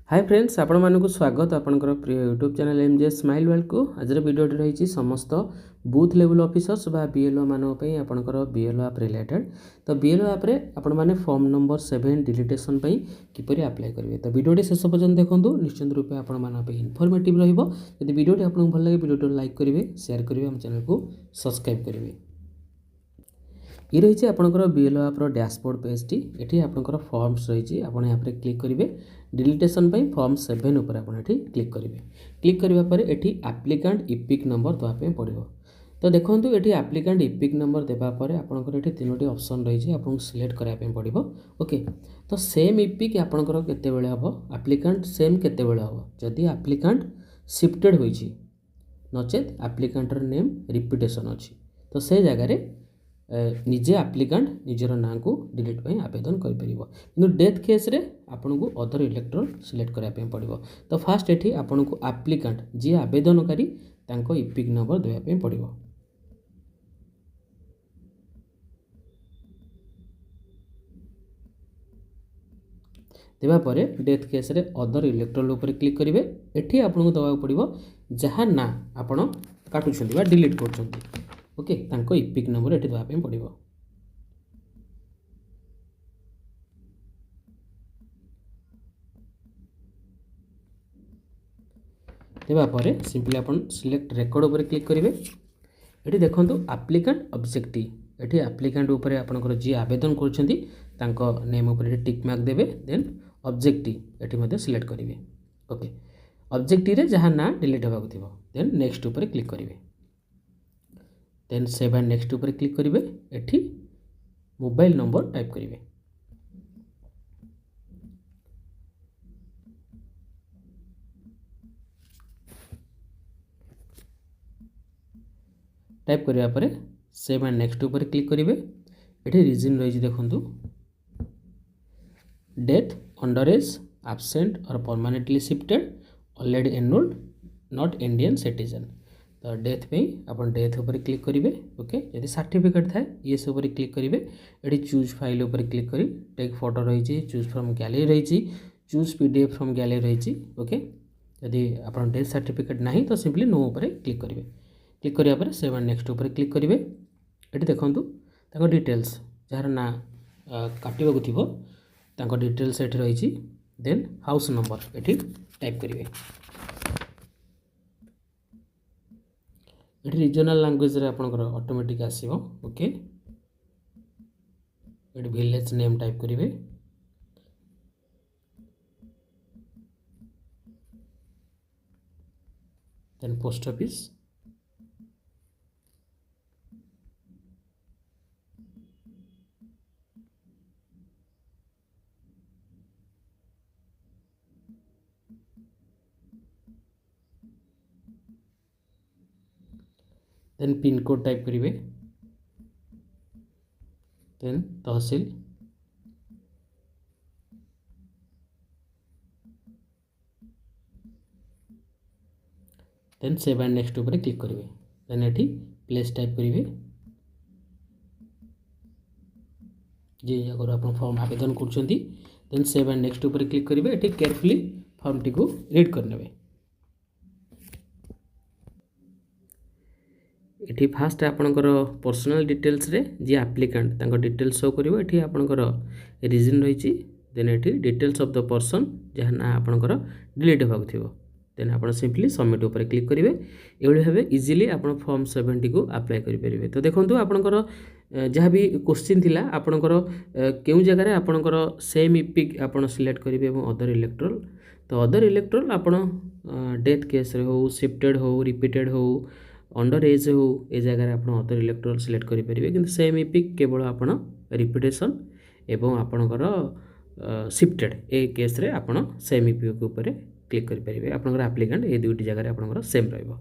Hi friends आपण मानक स्वागत आपनकर प्रिय YouTube channel MJ smile world को आज वीडियो रही समस्त बूथ लेवल ऑफिसर्स बा बीएलओ मानक आपनकर बीएलओ ऐप रिलेटेड। तो बीएलओ ऐप रे आपण माने फॉर्म नंबर 7 डिलीटेशन पई किपरि अप्लाई करिवे। तो वीडियो शेष पर्यंत देखंतु, निश्चित रूपे आपण मानक इनफॉर्मेटिव रहइबो। यदि वीडियो आपन भल लागे वीडियो लाइक करिवे, शेयर करिवे, हम चैनल को सब्सक्राइब करिवे। ये रही आपंकर बीएलओ ऐप्र डैशबोर्ड पेजटी। ये आपंकर फॉर्म्स रही आप यहाँ पर क्लिक करेंगे डिलीटेशन फॉर्म 7 उपर आप क्लिक करेंगे। क्लिक करने ये एप्लिकेंट इपिक नंबर देवाई पड़ो। तो देखो ये एप्लिकेंट इपिक नंबर देवापर आपंकर ये 3टी ऑप्शन रही आपको सिलेक्ट कराया पड़ो। ओके, तो सेम इपिक आपंकर केते बेले हम एप्लिकेंट सेम केते बेले हम जदि एप्लिकेंट शिफ्टेड होइछि नचेत एप्लिकेंटर नेम रिपीटेशन अच्छी, तो से जगह निजे एप्लिकेंट निजर ना को डिलीट पे आवेदन कर डेथ केस रे आपन को अदर इलेक्टोरल सिलेक्ट कराया पड़ो। तो फास्ट एठी आपन को एप्लिकेंट जी आवेदनकारी तांको इपिक नंबर देवाई पड़ो। देवा परे डेथ केस रे अदर इलेक्टोरल ऊपर क्लिक करेंगे। एठी आपन को दवा पड़ो जहाँ ना आपन काटुछंती बा डिलीट करछंती। ओके, तांको इपिक नंबर एठी देवाई पड़ो। देवापर सिंपली आपन सिलेक्ट रेकर्ड उपर क्लिक करेंगे। ये देखो एप्लिकेंट ऑब्जेक्टिव ये एप्लिकेंट उपर आपनकर जी आवेदन करछंती तांको नेम उपर टिक मार्क देबे। देन ऑब्जेक्टिव एठी मध्ये सिलेक्ट करेंगे। ओके, ऑब्जेक्टिव रे जहाँ ना डिलीट होबाक थिबो देन नेक्स्ट उपर क्लिक करेंगे। देन सेव एंड नेक्स्ट उपर क्लिक करेंगे। एठी मोबाइल नंबर टाइप करेंगे। टाइप करिया परे सेव एंड नेक्स्ट उपर क्लिक करेंगे। ये रीजन रही देखु डेथ अंडर एज एब्सेंट और permanently shifted already enrolled not Indian citizen. तो डेथ पे आप डेथ उपर क्लिक करेंगे। ओके, यदि सर्टिफिकेट थाए ये सब उपर क्लिक करेंगे। ये चूज फाइल उपर क्लिक करी टेक फोटो रही चूज फ्रॉम गैलरी रही चूज पीडीएफ फ्रॉम गैलरी रही। ओके, यदि आप डेथ सर्टिफिकेट ना तो सिंपली नो उपर क्लिक करेंगे। क्लिक करिया सेव एंड नेक्स्ट उपर क्लिक करेंगे। ये देखो डिटेल्स जार ना काटवाक थी डिटेल्स ये रही। देन हाउस नंबर ये टाइप करेंगे। ये रीजनल लैंग्वेज रे आपनकर ऑटोमेटिक आसीबो। ओके, ये विलेज नेम टाइप करेंगे। Then post office, then pin code type करेंगे। Then tehsil, then save and next उपर क्लिक करेंगे। देन ये प्लेस टाइप करेंगे जी अगर आप फॉर्म आवेदन कर। देन सेव एंड नेक्स्ट उपर क्लिक करेंगे। ये केयरफुली फॉर्म टी को रीड करने। ये फास्ट आपणकर पर्सनल डिटेल्स रे जी एप्लिकेंट तांको डिटेल्स शो करिवो। ये आपणकर रीजन रही। देन ये डिटेल्स ऑफ द पर्सन जहाँ ना आपणकर डिलीट होबाक थिबो। देन आप सिंपली सबमिट उपर क्लिक करेंगे। ये भाव इजिली आप फॉर्म 7 को अप्लाई करेंगे। तो देखो आपणकर जहाँ भी क्वेश्चन थिला आपणकर केउ जगह आपणकर सेम इपिक आप सिलेक्ट करेंगे और अदर इलेक्टोरल। तो अदर इलेक्टोरल आप डेथ केस रे हो शिफ्टेड हो रिपीटेड हो अंडर एज हो ए जगह आप अदर इलेक्टोरल सिलेक्ट करेंगे। कि सेम इपिक केवल आप रिपीटेशन एवं आपणकर शिफ्टेड ए केस रे आप सेम इपिक उपर क्लिक करेंगे। आपंकर एप्लिकेंट ये दुईटी जगह आपंकर सेम रहिबो।